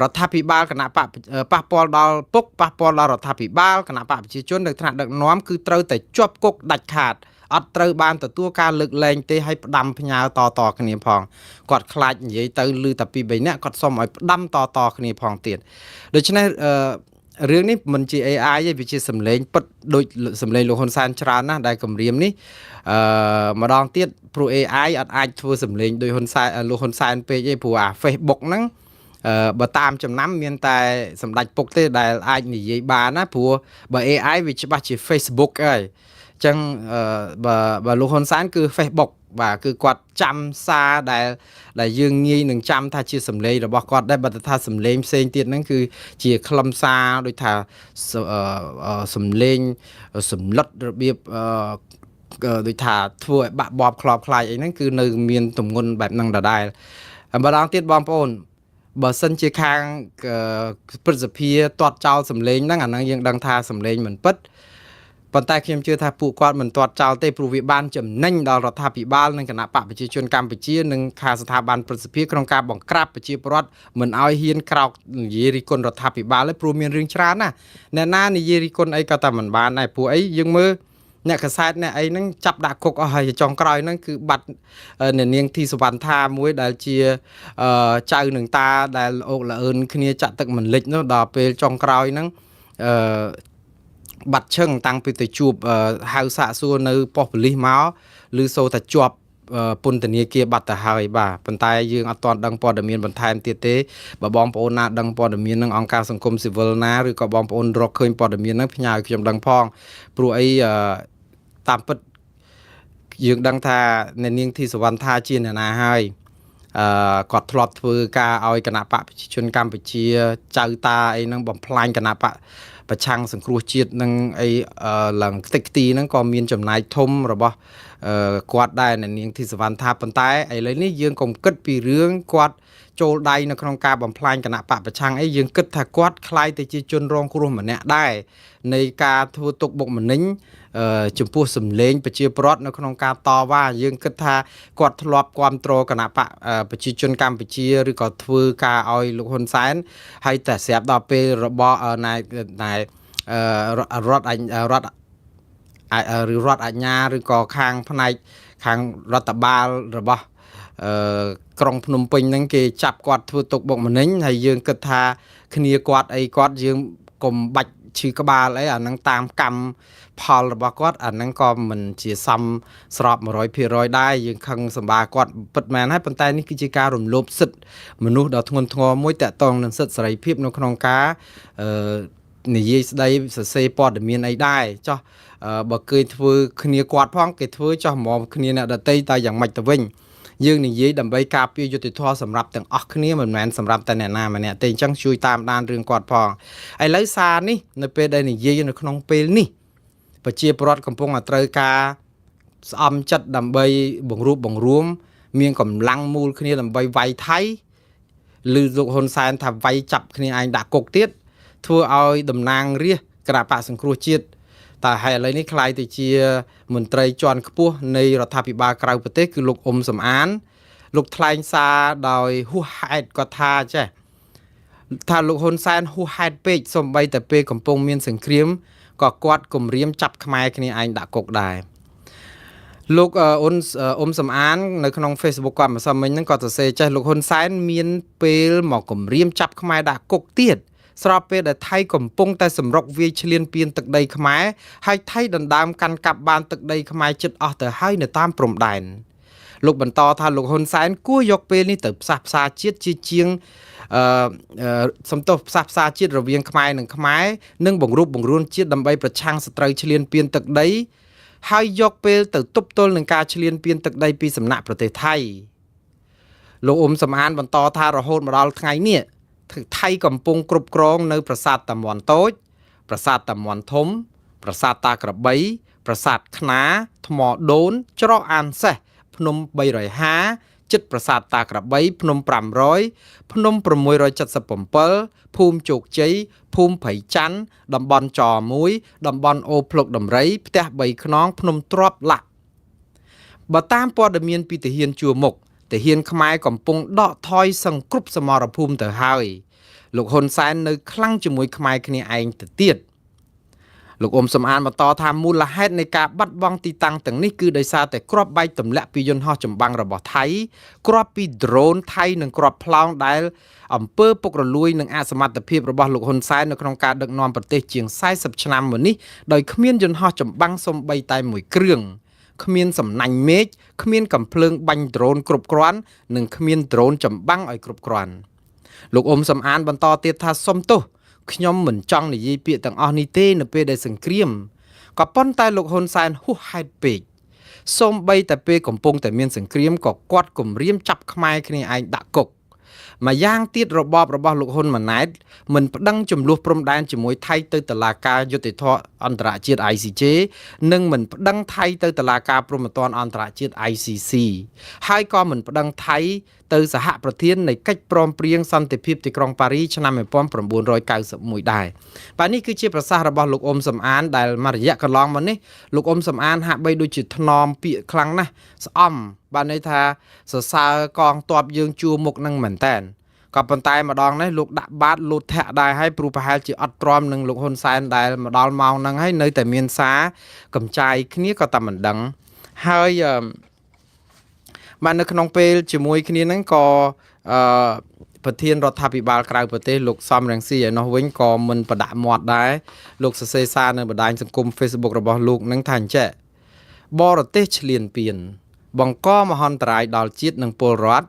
រដ្ឋាភិបាលគណៈបកប៉ះពាល់ដល់ពុកប៉ះពាល់ដល់រដ្ឋាភិបាលគណៈបកប្រជាជននៅថ្នាក់ដឹកនាំគឺត្រូវតែជាប់គុកដាច់ខាតអត់ត្រូវបានទទួលការលើកលែងទេឲ្យផ្ដាំផ្ញើតគ្នាផងគាត់ខ្លាចនិយាយទៅឮតែពី3នាក់គាត់សុំឲ្យផ្ដាំតគ្នាផងទៀតដូច្នេះរឿងនេះមិនជា AI ទេវាជាសម្លេងពិតដូចសម្លេងលោកហ៊ុនសែនច្រើនណាស់ដែលគម្រាមនេះម្ដងទៀតព្រោះ AI អត់អាចធ្វើសម្លេងដោយលោកហ៊ុនសែនពេកទេព្រោះអា Facebook ហ្នឹងបើតាមចំណាំមានតែសម្ដេចពុកទេដែលអាចនិយាយបានណាព្រោះបើ AI វាច្បាស់ជា Facebook ហើយអញ្ចឹងបើលោកហ៊ុនសែនគឺ Facebook បាទគឺគាត់ចាំសារដែលយើងងាយនឹងចាំថាជាសម្លេងរបស់គាត់ដែរបើថាសម្លេងផ្សេងទៀតហ្នឹងគឺជាខ្លឹមសារដូចថាសម្លេងសម្លុតរបៀបដូចថាធ្វើឲ្យបាក់បបខ្លោបខ្លាយអីហ្នឹងគឺនៅមានទម្ងន់បែបហ្នឹងដដែលម្ដងទៀតបងប្អូនបើសិនជាខាងព្រឹទ្ធសភាទាត់ចោលសម្លេងហ្នឹងអាហ្នឹងយើងដឹងថាសម្លេងមិនពិតប៉ុន្តែខ្ញុំជឿថាពួកគាត់មិនទាត់ចោលទេព្រោះវាបានចំណេញដល់រដ្ឋាភិបាលនិងគណៈបកប្រជាជនកម្ពុជានិងខាងស្ថាប័នព្រឹទ្ធសភាក្នុងការបង្ក្រាបប្រជាពលរដ្ឋមិនឲ្យហ៊ានក្រោកនិយាយរិះគន់រដ្ឋាភិបាលទេព្រោះមានរឿងច្រើនណាអ្នកណានិយាយរិះគន់អីក៏តែមិនបានដែរព្រោះអីយើងមើលអ្នកកសែតអ្នកអីហ្នឹងចាប់ដាក់គុកអស់ហើយចុងក្រោយហ្នឹងគឺបាត់អ្នកនាងធីសវណ្ណថាមួយដែលជាចៅនឹងតាដែលអូកល្អឿនគ្នាចាក់ទឹកមិនលិចនោះដល់ពេលចុងក្រោយហ្នឹងបាត់ឈឹងតាំងពីទៅជួបហៅសាកសួរនៅប៉ុស្តិ៍ប៉ូលីសមកឬសូតែជាប់ពន្ធនាគារបាត់ទៅហើយបាទប៉ុន្តែយើងអត់ទាន់ដឹងព័ត៌មានបន្ថែមទៀតទេបើបងប្អូនណាដឹងព័ត៌មាននឹងអង្គការសង្គមស៊ីវិលណាឬក៏បងប្អូនរកឃើញព័ត៌មានហ្នឹងផ្ញើឲ្យខ្ញុំដឹងផងព្រោះអីតាមពិតយើងដឹងថាអ្នកនាងធីសវណ្ណថាជាអ្នកណាហើយគាត់ធ្លាប់ធ្វើការឲ្យគណៈបកប្រជាជនកម្ពុជាចៅតាអីហ្នឹងបំផ្លាញគណៈបកប្រឆាំងសង្គ្រោះជាតិនឹងអីឡើងខ្ទេចខ្ទីហ្នឹងក៏មានចំណាយធំរបស់គាត់ដែរអ្នកនាងធីសវណ្ណថាប៉ុន្តែឥឡូវនេះយើងកុំគិតពីរឿងគាត់ចូលដៃនៅក្នុងការបំផ្លាញគណៈបកប្រឆាំងអីយើងគិតថាគាត់คล้ายទៅជាជនរងគ្រោះម្នាក់ដែរនៃការធ្វើទុកបុកម្នេញចំពោះសម្លេងប្រជាពលរដ្ឋនៅក្នុងការតវ៉ាយើងគិតថាគាត់ធ្លាប់គ្រប់គ្រងគណៈបកប្រជាជនកម្ពុជាឬក៏ធ្វើការឲ្យលោកហ៊ុនសែនហើយតែស្រាប់ដល់ពេលរបស់ណែរដ្ឋអាជ្ញាឬក៏ខាងផ្នែកខាងរដ្ឋបាលរបស់ ក្រុងភ្នំពេញហ្នឹងគេចាប់គាត់ធ្វើទុកបុកម្នេញហើយយើងគិតថាគ្នាគាត់អីគាត់យើងកុំបាច់ឈឺក្បាលអីអាហ្នឹងតាមកម្មផលរបស់គាត់អាហ្នឹងក៏មិនជាសមស្រប100%ដែរយើងខឹងសម្បាគាត់ពិតមែនហើយប៉ុន្តែនេះគឺជាការរំលោភសិទ្ធិមនុស្សដ៏ធ្ងន់ធ្ងរមួយតាក់ទងនឹងសិទ្ធិសេរីភាពនៅក្នុងការនិយាយស្ដីសរសេរព័ត៌មានអីដែរចុះបើគេធ្វើគ្នាគាត់ផងគេធ្វើចុះហ្មងគ្នាអ្នកដតីតែយ៉ាងម៉េចទៅវិញយើងនិយាយដើម្បីការពារយុត្តិធម៌សម្រាប់ទាំងអស់គ្នាមិនមែនសម្រាប់តែអ្នកណាម្នាក់ទេអញ្ចឹងជួយតាមដានរឿងគាត់ផងឥឡូវសារនេះនៅពេលដែលនិយាយនៅក្នុងពេលនេះប្រជាពលរដ្ឋកំពុងតែត្រូវការស្អំចិត្តដើម្បីបង្រួបបង្រួមមានកម្លាំងមូលគ្នាដើម្បីវាយថៃឬលោកហ៊ុនសែនថាវាយចាប់គ្នាឯងដាក់គុកទៀតធ្វើឲ្យតំណាងរាស្ត្រគណៈបកសង្គ្រោះជាតិតែហើយឥឡូវនេះខ្លាយទៅជាមន្ត្រីជាន់ខ្ពស់នៃរដ្ឋាភិបាលក្រៅប្រទេសគឺលោកអ៊ុំសំអានលោកថ្លែងសារដោយហួសហេតុគាត់ថាចេះថាលោកហ៊ុនសែនហួសហេតុពេកសូម្បីតែពេលកំពុងមានសង្គ្រាមក៏គាត់គំរាមចាប់ខ្មែរគ្នាឯងដាក់គុកដែរលោកអ៊ុំសំអាននៅក្នុង Facebook គាត់ម្សិលមិញហ្នឹងគាត់សរសេរចេះលោកហ៊ុនសែនមានពេលមកគំរាមចាប់ខ្មែរដាក់គុកទៀតស្របពេលដែលថៃកំពុងតែសម្រុកវាយឈ្លានពានទឹកដីខ្មែរហើយថៃដណ្ដើមកាន់កាប់បានទឹកដីខ្មែរជិតអស់ទៅហើយនៅតាមព្រំដែនលោកបន្តថាលោកហ៊ុនសែនគួរយកពេលនេះទៅផ្សះផ្សាជាតិជាជាងសំទោសផ្សះផ្សាជាតិរវាងខ្មែរនិងខ្មែរនិងបង្រួបបង្រួមជាតិដើម្បីប្រឆាំងសត្រូវឈ្លានពានទឹកដីហើយយកពេលទៅទប់ទល់នឹងការឈ្លានពានទឹកដីពីសំណាក់ប្រទេសថៃលោកអ៊ុំសំអានបន្តថារហូតមកដល់ថ្ងៃនេះថៃកំពុងគ្រប់គ្រងនៅប្រាសាទតាមាន់តូចប្រាសាទតាមាន់ធំប្រាសាទតាក្របីប្រាសាទខ្នាថ្មដូនច្រកអានសេះភ្នំ350ចិត្តប្រាសាទតាក្របីភ្នំ500ភ្នំ677ភូមិជោគជ័យភូមិព្រៃច័ន្ទតំបន់ច1តំបន់អូភ្លុកដំរីផ្ទះ3ខ្នងភ្នំទ្រាប់លាក់បើតាមព័ត៌មានពីទាហានជួរមុខទាហានខ្មែរកំពុងដកថយសង្គ្រប់សមរភូមិទៅហើយលោកហ៊ុនសែននៅខ្លាំងជាមួយខ្មែរគ្នាឯងទៅទៀតលោកអ៊ុំសំអានបន្តថាមូលហេតុនៃការបាត់បង់ទីតាំងទាំងនេះគឺដោយសារតែគ្រាប់បែកទម្លាក់ពីយន្តហោះចម្បាំងរបស់ថៃគ្រាប់ពីដ្រូនថៃនិងគ្រាប់ផ្លោងដែលអំពើពុករលួយនិងអសមត្ថភាពរបស់លោកហ៊ុនសែននៅក្នុងការដឹកនាំប្រទេសជាង40ឆ្នាំមកនេះដោយគ្មានយន្តហោះចម្បាំងសូម្បីតែមួយគ្រឿងគ្មានសំណាញ់មេឃគ្មានកំភ្លើងបាញ់ដ្រូនគ្រប់គ្រាន់និងគ្មានដ្រូនចម្បាំងឲ្យគ្រប់គ្រាន់លោកអ៊ុំសំអានបន្តទៀតថាសុំទោសខ្ញុំមិនចង់និយាយពាក្យទាំងអស់នេះទេនៅពេលដែលសង្គ្រាមក៏ប៉ុន្តែលោកហ៊ុនសែនហួសហេតុពេកសូម្បីតែពេលកំពុងតែមានសង្គ្រាមក៏គាត់គំរាមចាប់ខ្មែរគ្នាឯងដាក់គុកម្យ៉ាងទៀតរបបរបស់លោកហ៊ុនម៉ាណែតមិនប្តឹងចំនួនព្រំដែនជាមួយថៃទៅតុលាការយុត្តិធម៌អន្តរជាតិ ICJ និងមិនប្តឹងថៃទៅតុលាការព្រហ្មទណ្ឌអន្តរជាតិ ICC ហើយក៏មិនប្តឹងថៃទៅសហប្រធាននៃកិច្ចព្រមព្រៀងសន្តិភាពទីក្រុងប៉ារីឆ្នាំ1991ដែរបាទនេះគឺជាប្រសាសន៍របស់លោកអ៊ុំសំអានដែលមួយរយៈកន្លងមកនេះលោកអ៊ុំសំអានហាក់បីដូចជាថ្នមពាក្យខ្លាំងណាស់ស្អំបាទន័យថាសរសើរកងទ័ពយើងជួមុខនឹងមែនតែនក៏ប៉ុន្តែម្ដងនេះលោកដាក់បាតលូតធាក់ដែរហើយព្រោះប្រហែលជាអត់ទ្រាំនឹងលោកហ៊ុនសែនដែលមកដល់ម៉ោងហ្នឹងហើយនៅតែមានសារកម្ចាយគ្នាក៏តែមិនដឹងហើយបាទនៅក្នុងពេលជាមួយគ្នាហ្នឹងក៏ប្រធានរដ្ឋាភិបាលក្រៅប្រទេសលោកសំរងស៊ីឯនោះវិញក៏មិនបដាក់មាត់ដែរលោកសរសេរសារនៅបណ្ដាញសង្គម Facebook របស់លោកនឹងថាអញ្ចឹងបរទេសឈ្លានពានបង្កមហន្តរាយដល់ជាតិនិងពលរដ្ឋ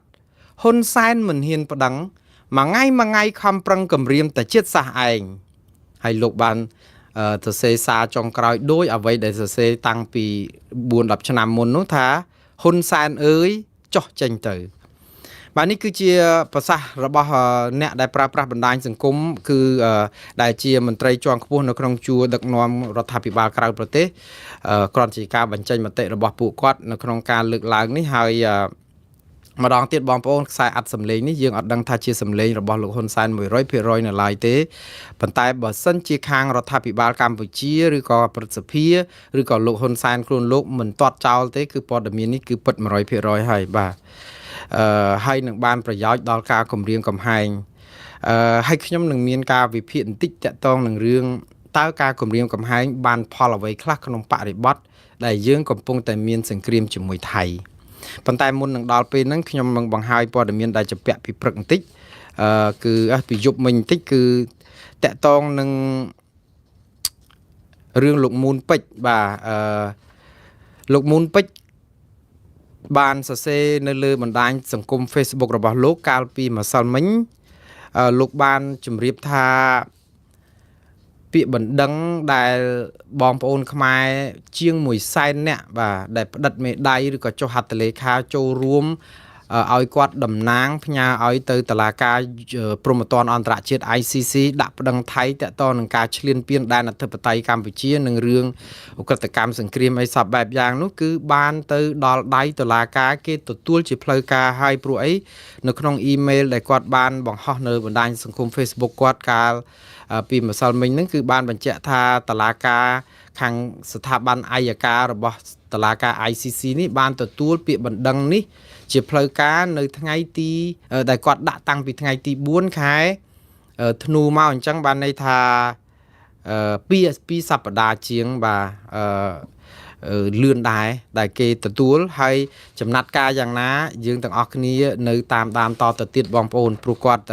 ហ៊ុនសែនមិនហ៊ានប្តឹងមួយថ្ងៃខំប្រឹងគម្រាមតែជាតិសាសឯងហើយលោកបានសរសេរសារចុងក្រោយដោយអ្វីដែលសរសេរតាំងពី 4-10 ឆ្នាំមុននោះថាហ៊ុនសែនអើយចុះចេញទៅបាទនេះគឺជាប្រសាសន៍របស់អ្នកដែលប្រើប្រាស់បណ្ដាញសង្គមគឺដែលជាមន្ត្រីជាន់ខ្ពស់នៅក្នុងជួរដឹកនាំរដ្ឋាភិបាលក្រៅប្រទេសគ្រាន់ជាការបញ្ចេញមតិរបស់ពួកគាត់នៅក្នុងការលើកឡើងនេះហើយម្ដងទៀតបងប្អូនខ្សែអត្ថសម្លេងនេះយើងអត់ដឹងថាជាសម្លេងរបស់លោកហ៊ុនសែន 100% នៅឡើយទេប៉ុន្តែបើសិនជាខាងរដ្ឋាភិបាលកម្ពុជាឬក៏ប្រសិទ្ធិឬក៏លោកហ៊ុនសែនខ្លួនលោកមិនទាត់ចោលទេគឺព័ត៌មាននេះគឺពិត 100% ហើយបាទហើយនឹងបានប្រយោជន៍ដល់ការគម្រាមកំហែងហើយខ្ញុំនឹងមានការវិភាគបន្តិចតាក់ទងនឹងរឿងតើការគម្រាមកំហែងបានផលអ្វីខ្លះក្នុងបរិបទដែលយើងកំពុងតែមានសង្គ្រាមជាមួយថៃ ប៉ុន្តែមុននឹងដល់ពេលហ្នឹងខ្ញុំនឹងបង្ហាញព័ត៌មានដែលជាពាក់ពីព្រឹកបន្តិចគឺពីយប់មិញបន្តិចគឺតកតងនឹងរឿងលោកមូនពេជ្របាទលោកមូនពេជ្របានសរសេរនៅលើបណ្ដាញសង្គម Facebook របស់លោកកាលពីម្សិលមិញលោកបានជម្រាបថាពាក្យបណ្ដឹងដែលបងប្អូនខ្មែរជាង100,000 នាក់បាទដែលផ្តិតមេដៃឬក៏ចុះហត្ថលេខាចូលរួមឲ្យគាត់តំណាងផ្ញើឲ្យទៅតុលាការព្រហ្មទណ្ឌអន្តរជាតិ ICC ដាក់ប្តឹងថៃទាក់ទងនឹងការឈ្លានពានដែនអធិបតេយ្យកម្ពុជានិងរឿងឧក្រិដ្ឋកម្មសង្គ្រាមអីសពបែបយ៉ាងនោះគឺបានទៅដល់ដៃតុលាការគេទទួលជាផ្លូវការឲ្យព្រោះអីនៅក្នុងអ៊ីមែលដែលគាត់បានបង្ហោះនៅបណ្ដាញសង្គម Facebook គាត់កាលពីម្សិលមិញហ្នឹងគឺបានបញ្ជាក់ថាតុលាការខាងស្ថាប័នអัยការរបស់តុលាការ ICC នេះបានទទួលពាក្យបណ្ដឹងនេះជាផ្លូវការនៅថ្ងៃទីដែលគាត់ដាក់តាំងពីថ្ងៃទី4 ខែធ្នូមកអញ្ចឹងបានន័យថា2 សប្តាហ៍ជាងបាទលឿនដែរដែលគេទទួលហើយចំណាត់ការយ៉ាងណាយើងទាំងអស់គ្នានៅតាមតទៅទៀតបងប្អូនព្រោះគាត់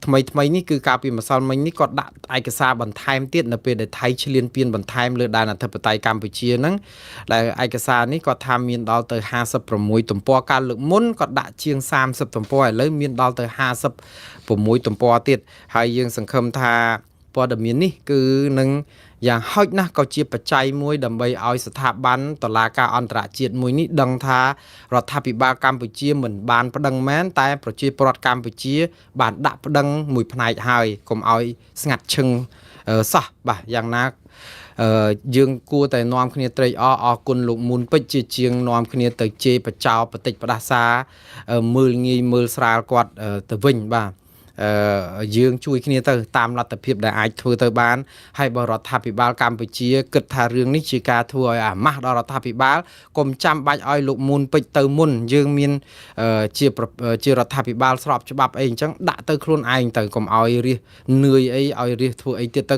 ថ្មីនេះគឺកាលពីម្សិលមិញនេះគាត់ដាក់ឯកសារបន្ថែមទៀតនៅពេលដែលថៃឈ្លានពានបន្ថែមលើដែនអធិបតេយ្យកម្ពុជាហ្នឹងដែលឯកសារនេះគាត់ថាមានដល់ទៅ56ទំព័រកាលលើកមុនគាត់ដាក់ជាង30ទំព័រឥឡូវមានដល់ទៅ56ទំព័រទៀតហើយយើងសង្ឃឹមថាព័ត៌មាននេះគឺនឹងយ៉ាងហោចណាស់ក៏ជាបច្ច័យមួយដើម្បីឲ្យស្ថាប័នតុលាការអន្តរជាតិមួយនេះដឹងថារដ្ឋាភិបាលកម្ពុជាមិនបានប្តឹងមែនតែប្រជាពលរដ្ឋកម្ពុជាបានដាក់ប្តឹងមួយផ្នែកហើយកុំឲ្យស្ងាត់ឈឹងសោះបាទយ៉ាងណាយើងគួរតែនាំគ្នាត្រេកអរគុណលោកមូនពេជ្រជាជាងនាំគ្នាទៅជេរបចោបតិចផ្ដាសាមើលងាយមើលស្រាលគាត់ទៅវិញបាទយើងជួយគ្នាទៅតាមលទ្ធភាពដែលអាចធ្វើទៅបានហើយបើរដ្ឋាភិបាលកម្ពុជាគិតថារឿងនេះជាការធ្វើឲ្យអាម៉ាស់ដល់រដ្ឋាភិបាលកុំចាំបាច់ឲ្យលោកមូនពេជ្រទៅមុនយើងមានជារដ្ឋាភិបាលស្របច្បាប់អីអញ្ចឹងដាក់ទៅខ្លួនឯងទៅកុំឲ្យរិះនឿយអីឲ្យរិះធ្វើអីទៀតទៅ